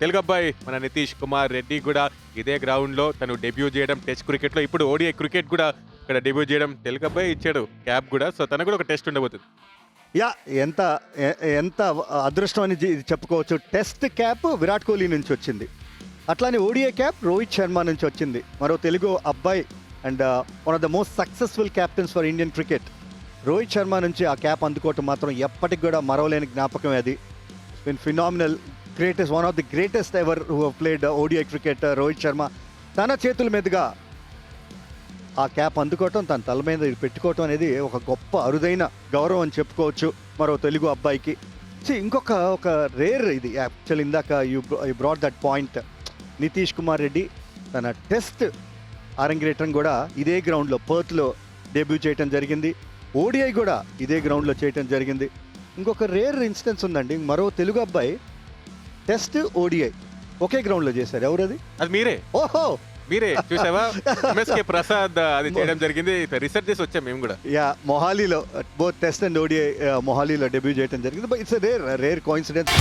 తెలుగు అబ్బాయి మన నితీష్ కుమార్ రెడ్డి కూడా ఇదే గ్రౌండ్ లో తను డెబ్యూ చేయడం టెస్ట్ క్రికెట్ లో, ఇప్పుడు ఓడిఐ క్రికెట్ కూడా ఇక్కడ డెబ్యూ చేయడం. తెలుగు అబ్బాయి ఇచ్చాడు క్యాప్ కూడా, సో తనకు కూడా ఒక టెస్ట్ ఉండబోతుంది. యా ఎంత ఎంత అదృష్టం అని చెప్పుకోవచ్చు. టెస్ట్ క్యాప్ విరాట్ కోహ్లీ నుంచి వచ్చింది, అట్లానే ఓడిఐ క్యాప్ రోహిత్ శర్మ నుంచి వచ్చింది. మరో తెలుగు అబ్బాయి and one of the most successful captains for Indian cricket Rohit Sharma నుంచి ఆ క్యాప్ అందుకోవటం మాత్రం ఎప్పటికి కూడా మరవలేని జ్ఞాపకం. అది been phenomenal, greatest, one of the greatest ever who played ODI cricket Rohit Sharma తన చేతుల మీదుగా ఆ క్యాప్ అందుకోవటం, తన తల మీద పెట్టుకోవటం అనేది ఒక గొప్ప అరుదైన గౌరవం అని చెప్పుకోవచ్చు మరో తెలుగు అబ్బాయికి. ఒక రేర్ ఇది యాక్చువల్. ఇందాక you brought that point. Nitish Kumar Reddy తన టెస్ట్ అరంగేట్రం కూడా ఇదే గ్రౌండ్లో పర్త్లో డెబ్యూ చేయటం జరిగింది. ఓడిఐ కూడా ఇదే గ్రౌండ్లో చేయటం జరిగింది. ఇంకొక రేర్ ఇన్స్టెన్స్ ఉందండి, మరో తెలుగు అబ్బాయి టెస్ట్ ఓడిఐ ఒకే గ్రౌండ్లో చేశారు. ఎవరది? అది మీరే. ఓహో, మీరే చూసావా? ఎంఎస్కే ప్రసాద్ అది చేయడం జరిగింది. రీసెర్చ్ చేసి వచ్చాం మేము కూడా. యా, మొహాలీలో బోత్ టెస్ట్ అండ్ ఓడిఐ మొహాలీలో డెబ్యూ చేయడం జరిగింది. But it's rare coincidence.